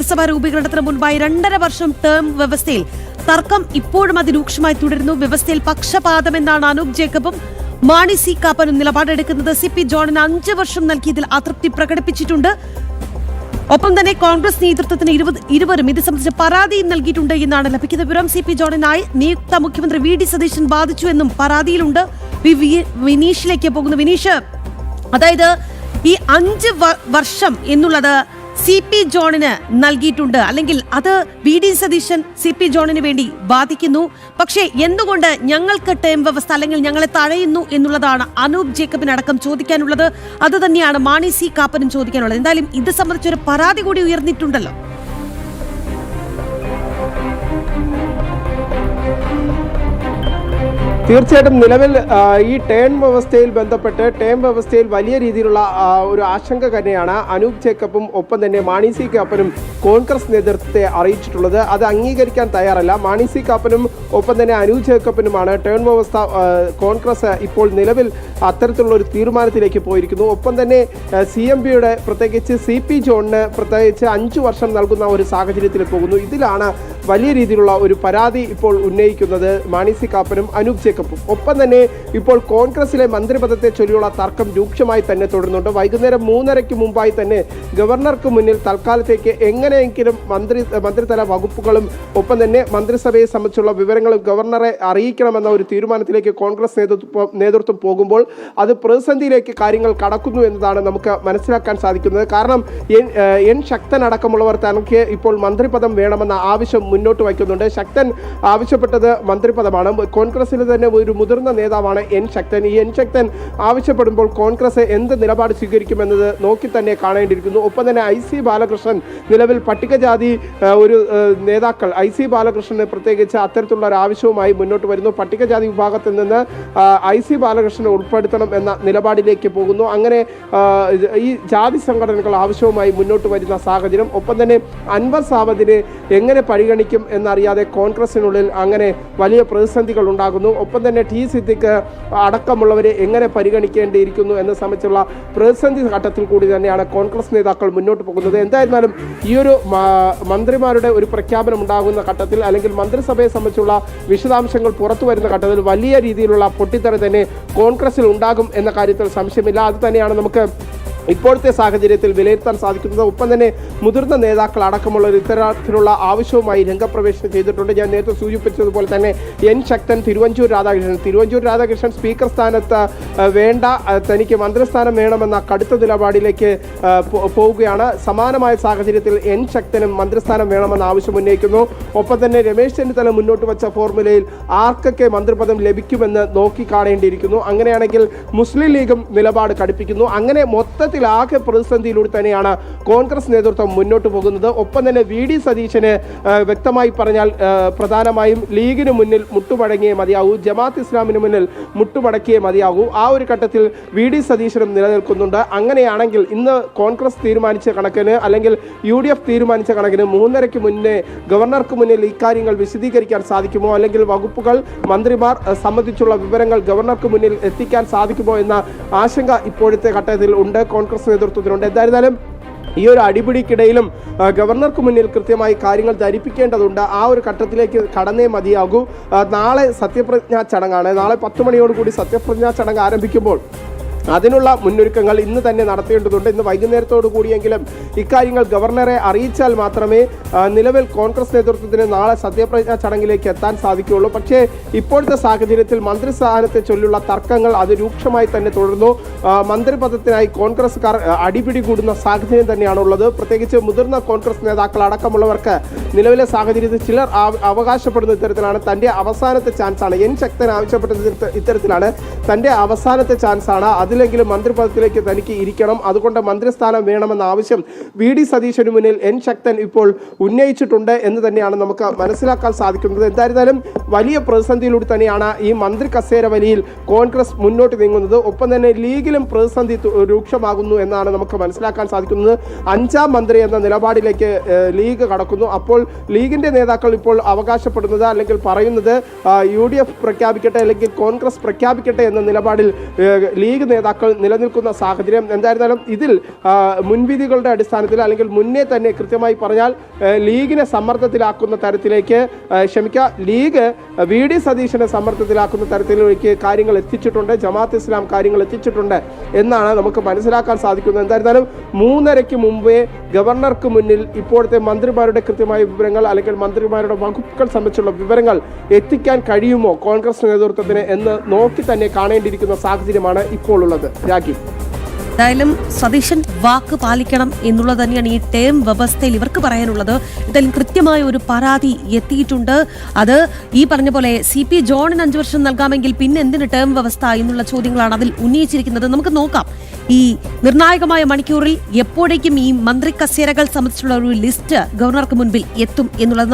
മന്ത്രിസഭാ രൂപീകരണത്തിന് മുൻപായി 2.5 വർഷം ടേം വ്യവസ്ഥയിൽ തർക്കം ഇപ്പോഴും അതിരൂക്ഷമായി തുടരുന്നു. വ്യവസ്ഥയിൽ പക്ഷപാതമെന്നാണ് അനൂപ് ജേക്കബും മാണി സി കാപ്പനും നിലപാടെടുക്കുന്നത്. CP ജോണിന് 5 വർഷം നൽകിയതിൽ അതൃപ്തി പ്രകടിപ്പിച്ചിട്ടുണ്ട്. ഒപ്പം തന്നെ കോൺഗ്രസ് നേതൃത്വത്തിന് ഇരുവരും ഇത് സംബന്ധിച്ച് പരാതിയും നൽകിയിട്ടുണ്ട് എന്നാണ് ലഭിക്കുന്ന വിവരം. CP ജോണിനായി നിയുക്ത മുഖ്യമന്ത്രി VD സതീശൻ ബാധിച്ചു എന്നും പരാതിയിലുണ്ട്. വിനീഷിലേക്ക് പോകുന്നു. വിനീഷ്, അതായത് ഈ 5 വർഷം എന്നുള്ളത് CP ജോണിന് നൽകിയിട്ടുണ്ട്, അല്ലെങ്കിൽ അത് VD സതീശൻ CP ജോണിന് വേണ്ടി ബാധിക്കുന്നു. പക്ഷേ എന്തുകൊണ്ട് ഞങ്ങൾക്ക് ടേം വ്യവസ്ഥ അല്ലെങ്കിൽ ഞങ്ങളെ തഴയുന്നു എന്നുള്ളതാണ് അനൂപ് ജേക്കബിനടക്കം ചോദിക്കാനുള്ളത്. അത് തന്നെയാണ് മാണി സി കാപ്പനും ചോദിക്കാനുള്ളത്. എന്തായാലും ഇത് സംബന്ധിച്ചൊരു പരാതി കൂടി ഉയർന്നിട്ടുണ്ടല്ലോ. തീർച്ചയായിട്ടും നിലവിൽ ഈ ടേം വ്യവസ്ഥയിൽ വലിയ രീതിയിലുള്ള ഒരു ആശങ്ക തന്നെയാണ് അനൂപ് ജേക്കബും ഒപ്പം തന്നെ മാണി സി കാപ്പനും കോൺഗ്രസ് നേതൃത്വത്തെ അറിയിച്ചിട്ടുള്ളത്. അത് അംഗീകരിക്കാൻ തയ്യാറല്ല. മാണി സി കാപ്പനും ഒപ്പം തന്നെ അനൂപ് ജേക്കബിനുമാണ് ടേം വ്യവസ്ഥ കോൺഗ്രസ് ഇപ്പോൾ നിലവിൽ അത്തരത്തിലുള്ള ഒരു തീരുമാനത്തിലേക്ക് പോയിരിക്കുന്നു. ഒപ്പം തന്നെ CMPയുടെ പ്രത്യേകിച്ച് CP ജോണിന് പ്രത്യേകിച്ച് 5 വർഷം നൽകുന്ന ഒരു സാഹചര്യത്തിൽ പോകുന്നു. ഇതിലാണ് വലിയ രീതിയിലുള്ള ഒരു പരാതി ഇപ്പോൾ ഉന്നയിക്കുന്നത് മാണി സി കാപ്പനും അനൂപ് ജേക്കബും. ഒപ്പം തന്നെ ഇപ്പോൾ കോൺഗ്രസിലെ മന്ത്രിപദത്തെ ചൊല്ലിയുള്ള തർക്കം രൂക്ഷമായി തന്നെ തുടരുന്നുണ്ട്. വൈകുന്നേരം 3:30 മുമ്പായി തന്നെ ഗവർണർക്ക് മുന്നിൽ തൽക്കാലത്തേക്ക് എങ്ങനെയെങ്കിലും മന്ത്രിതല വകുപ്പുകളും ഒപ്പം തന്നെ മന്ത്രിസഭയെ സംബന്ധിച്ചുള്ള വിവരങ്ങളും ഗവർണറെ അറിയിക്കണമെന്ന ഒരു തീരുമാനത്തിലേക്ക് കോൺഗ്രസ് നേതൃത്വം പോകുമ്പോൾ അത് പ്രതിസന്ധിയിലേക്ക് കാര്യങ്ങൾ കടക്കുന്നു എന്നതാണ് നമുക്ക് മനസ്സിലാക്കാൻ സാധിക്കുന്നത്. കാരണം എൻ ശക്തൻ അടക്കമുള്ളവർ തനിക്ക് ഇപ്പോൾ മന്ത്രിപദം വേണമെന്ന ആവശ്യം മുന്നോട്ട് വയ്ക്കുന്നുണ്ട്. ശക്തൻ ആവശ്യപ്പെട്ടത് മന്ത്രിപദമാണ്. കോൺഗ്രസിൽ തന്നെ ഒരു മുതിർന്ന നേതാവാണ് എൻ ശക്തൻ. ഈ എൻ ശക്തൻ ആവശ്യപ്പെടുമ്പോൾ കോൺഗ്രസ് എന്ത് നിലപാട് സ്വീകരിക്കുമെന്നത് നോക്കി തന്നെ കാണേണ്ടിയിരിക്കുന്നു. ഒപ്പം തന്നെ IC ബാലകൃഷ്ണൻ നിലവിൽ പട്ടികജാതി ഒരു നേതാക്കൾ IC ബാലകൃഷ്ണന് പ്രത്യേകിച്ച് അത്തരത്തിലുള്ള ഒരു ആവശ്യവുമായി മുന്നോട്ട് വരുന്നു. പട്ടികജാതി വിഭാഗത്തിൽ നിന്ന് IC ബാലകൃഷ്ണനെ ഉൾപ്പെടുത്തണം എന്ന നിലപാടിലേക്ക് പോകുന്നു. അങ്ങനെ ഈ ജാതി സംഘടനകൾ ആവശ്യവുമായി മുന്നോട്ട് വരുന്ന സാഹചര്യം. ഒപ്പം തന്നെ അൻവർ സാവന്തിനെ എങ്ങനെ പരിഗണിക്കും എന്നറിയാതെ കോൺഗ്രസിനുള്ളിൽ അങ്ങനെ വലിയ പ്രതിസന്ധികൾ ഉണ്ടാകുന്നു. ഒപ്പം തന്നെ T സിദ്ദിഖ് അടക്കമുള്ളവരെ എങ്ങനെ പരിഗണിക്കേണ്ടിയിരിക്കുന്നു എന്ന സംബന്ധിച്ചുള്ള പ്രതിസന്ധി ഘട്ടത്തിൽ കൂടി തന്നെയാണ് കോൺഗ്രസ് നേതാക്കൾ മുന്നോട്ട് പോകുന്നത്. എന്തായിരുന്നാലും ഈ ഒരു മന്ത്രിമാരുടെ ഒരു പ്രഖ്യാപനം ഉണ്ടാകുന്ന ഘട്ടത്തിൽ അല്ലെങ്കിൽ മന്ത്രിസഭയെ സംബന്ധിച്ചുള്ള വിശദാംശങ്ങൾ പുറത്തു വരുന്ന ഘട്ടത്തിൽ വലിയ രീതിയിലുള്ള പൊട്ടിത്തെറി തന്നെ കോൺഗ്രസിൽ ഉണ്ടാകും എന്ന കാര്യത്തിൽ സംശയമില്ല. അത് തന്നെയാണ് നമുക്ക് ഇപ്പോഴത്തെ സാഹചര്യത്തിൽ വിലയിരുത്താൻ സാധിക്കുന്നത്. ഒപ്പം തന്നെ മുതിർന്ന നേതാക്കൾ അടക്കമുള്ള ഇത്തരത്തിലുള്ള ആവശ്യവുമായി രംഗപ്രവേശനം ചെയ്തിട്ടുണ്ട്. ഞാൻ നേരത്തെ സൂചിപ്പിച്ചതുപോലെ തന്നെ എൻ ശക്തൻ തിരുവഞ്ചൂർ രാധാകൃഷ്ണൻ സ്പീക്കർ സ്ഥാനത്ത് വേണ്ട, തനിക്ക് മന്ത്രിസ്ഥാനം വേണമെന്ന കടുത്ത നിലപാടിലേക്ക് പോവുകയാണ്. സമാനമായ സാഹചര്യത്തിൽ എൻ ശക്തനും മന്ത്രിസ്ഥാനം വേണമെന്ന ആവശ്യം ഉന്നയിക്കുന്നു. ഒപ്പം തന്നെ രമേശ് ചെന്നിത്തല മുന്നോട്ട് വെച്ച ഫോർമുലയിൽ ആർക്കൊക്കെ മന്ത്രിപദം ലഭിക്കുമെന്ന് നോക്കിക്കാണേണ്ടിയിരിക്കുന്നു. അങ്ങനെയാണെങ്കിൽ മുസ്ലിം ലീഗും നിലപാട് കടുപ്പിക്കുന്നു. അങ്ങനെ മൊത്തത്തിൽ ആകെ പ്രതിസന്ധിയിലൂടെ തന്നെയാണ് കോൺഗ്രസ് നേതൃത്വം മുന്നോട്ട് പോകുന്നത്. ഒപ്പം തന്നെ VD സതീശന് വ്യക്തമായി പറഞ്ഞാൽ പ്രധാനമായും ലീഗിന് മുന്നിൽ മുട്ടുമടങ്ങിയേ മതിയാകൂ, ജമാഅത്ത് ഇസ്ലാമിന് മുന്നിൽ മുട്ടുമടക്കിയേ മതിയാകൂ. ആ ഒരു ഘട്ടത്തിൽ VD സതീശനും നിലനിൽക്കുന്നുണ്ട്. അങ്ങനെയാണെങ്കിൽ ഇന്ന് കോൺഗ്രസ് തീരുമാനിച്ച കണക്കിന് അല്ലെങ്കിൽ UDF തീരുമാനിച്ച കണക്കിന് 3:30 മുന്നേ ഗവർണർക്ക് മുന്നിൽ ഇക്കാര്യങ്ങൾ വിശദീകരിക്കാൻ സാധിക്കുമോ, അല്ലെങ്കിൽ വകുപ്പുകൾ മന്ത്രിമാർ സംബന്ധിച്ചുള്ള വിവരങ്ങൾ ഗവർണർക്ക് മുന്നിൽ എത്തിക്കാൻ സാധിക്കുമോ എന്ന ആശങ്ക ഇപ്പോഴത്തെ ഘട്ടത്തിൽ ഉണ്ട്, കോൺഗ്രസ് നേതൃത്വത്തിനുണ്ട്. എന്തായിരുന്നാലും ഈ ഒരു അടിപിടിക്കിടയിലും ഗവർണർക്ക് മുന്നിൽ കൃത്യമായി കാര്യങ്ങൾ ധരിപ്പിക്കേണ്ടതുണ്ട്. ആ ഒരു ഘട്ടത്തിലേക്ക് കടന്നേ മതിയാകൂ. നാളെ സത്യപ്രതിജ്ഞാ ചടങ്ങാണ്. നാളെ 10 മണിയോടുകൂടി സത്യപ്രതിജ്ഞാ ചടങ്ങ് ആരംഭിക്കുമ്പോൾ അതിനുള്ള മുന്നൊരുക്കങ്ങൾ ഇന്ന് തന്നെ നടത്തേണ്ടതുണ്ട്. ഇന്ന് വൈകുന്നേരത്തോടു കൂടിയെങ്കിലും ഇക്കാര്യങ്ങൾ ഗവർണറെ അറിയിച്ചാൽ മാത്രമേ നിലവിൽ കോൺഗ്രസ് നേതൃത്വത്തിന് നാളെ സത്യപ്രതിജ്ഞാ ചടങ്ങിലേക്ക് എത്താൻ സാധിക്കുകയുള്ളൂ. പക്ഷേ ഇപ്പോഴത്തെ സാഹചര്യത്തിൽ മന്ത്രിസ്ഥാനത്തെ ചൊല്ലുള്ള തർക്കങ്ങൾ അത് രൂക്ഷമായി തന്നെ തുടർന്നു. മന്ത്രിപദത്തിനായി കോൺഗ്രസ്സുകാർ അടിപിടി കൂടുന്ന സാഹചര്യം തന്നെയാണുള്ളത്. പ്രത്യേകിച്ച് മുതിർന്ന കോൺഗ്രസ് നേതാക്കൾ അടക്കമുള്ളവർക്ക് നിലവിലെ സാഹചര്യത്തിൽ ചിലർ അവകാശപ്പെടുന്ന ഇത്തരത്തിലാണ്. തൻ്റെ അവസാനത്തെ ചാൻസാണ്, എൻ ശക്തൻ ആവശ്യപ്പെട്ടത് ഇത്തരത്തിലാണ്, തൻ്റെ അവസാനത്തെ ചാൻസാണ്, അതിലെങ്കിലും മന്ത്രിപദത്തിലേക്ക് തനിക്ക് ഇരിക്കണം, അതുകൊണ്ട് മന്ത്രിസ്ഥാനം വേണമെന്ന ആവശ്യം VD സതീശന് മുന്നിൽ എൻ ശക്തൻ ഇപ്പോൾ ഉന്നയിച്ചിട്ടുണ്ട് എന്ന് തന്നെയാണ് നമുക്ക് മനസ്സിലാക്കാൻ സാധിക്കുന്നത്. എന്തായിരുന്നാലും വലിയ പ്രതിസന്ധിയിലൂടെ തന്നെയാണ് ഈ മന്ത്രി കസേര വലിയിൽ കോൺഗ്രസ് മുന്നോട്ട് നീങ്ങുന്നത്. ഒപ്പം തന്നെ ലീഗിലും പ്രതിസന്ധി രൂക്ഷമാകുന്നു എന്നാണ് നമുക്ക് മനസ്സിലാക്കാൻ സാധിക്കുന്നത്. 5ാം മന്ത്രി എന്ന നിലപാടിലേക്ക് ലീഗ് കടക്കുന്നു. അപ്പോൾ ലീഗിന്റെ നേതാക്കൾ ഇപ്പോൾ അവകാശപ്പെടുന്നത് അല്ലെങ്കിൽ പറയുന്നത് UDF പ്രഖ്യാപിക്കട്ടെ അല്ലെങ്കിൽ കോൺഗ്രസ് പ്രഖ്യാപിക്കട്ടെ എന്ന നിലപാടിൽ ലീഗ് നേതാക്കൾ നേതാക്കൾ നിലനിൽക്കുന്ന സാഹചര്യം. എന്തായിരുന്നാലും ഇതിൽ മുൻവിധികളുടെ അടിസ്ഥാനത്തിൽ അല്ലെങ്കിൽ മുന്നേ തന്നെ കൃത്യമായി പറഞ്ഞാൽ ലീഗിനെ സമ്മർദ്ദത്തിലാക്കുന്ന തരത്തിലേക്ക് ലീഗ് VD സതീശനെ സമ്മർദ്ദത്തിലാക്കുന്ന തരത്തിലേക്ക് കാര്യങ്ങൾ എത്തിച്ചിട്ടുണ്ട്, ജമാഅത്ത് ഇസ്ലാം കാര്യങ്ങൾ എത്തിച്ചിട്ടുണ്ട് എന്നാണ് നമുക്ക് മനസ്സിലാക്കാൻ സാധിക്കുന്നത്. എന്തായിരുന്നാലും 3:30 മുമ്പേ ഗവർണർക്ക് മുന്നിൽ ഇപ്പോഴത്തെ മന്ത്രിമാരുടെ കൃത്യമായ വിവരങ്ങൾ അല്ലെങ്കിൽ മന്ത്രിമാരുടെ വകുപ്പുകൾ സംബന്ധിച്ചുള്ള വിവരങ്ങൾ എത്തിക്കാൻ കഴിയുമോ കോൺഗ്രസ് നേതൃത്വത്തിന് എന്ന് നോക്കി തന്നെ കാണേണ്ടിയിരിക്കുന്ന സാഹചര്യമാണ് ഇപ്പോൾ ഉള്ളത്. രാഖി, എന്തായാലും സതീശൻ വാക്ക് പാലിക്കണം എന്നുള്ളത് തന്നെയാണ് ഈ ടേം വ്യവസ്ഥയിൽ ഇവർക്ക് പറയാനുള്ളത്. എന്തായാലും കൃത്യമായ ഒരു പരാതി എത്തിയിട്ടുണ്ട്. അത് ഈ പറഞ്ഞ പോലെ CP ജോണിന് 5 വർഷം നൽകാമെങ്കിൽ പിന്നെ എന്തിന് ടേം വ്യവസ്ഥ എന്നുള്ള ചോദ്യങ്ങളാണ് അതിൽ ഉന്നയിച്ചിരിക്കുന്നത്. നമുക്ക് നോക്കാം ഈ നിർണായകമായ മണിക്കൂറിൽ എപ്പോഴേക്കും ഈ മന്ത്രി കസേരകൾ സംബന്ധിച്ചുള്ള ഒരു ലിസ്റ്റ് ഗവർണർക്ക് മുൻപിൽ എത്തും എന്നുള്ളത്.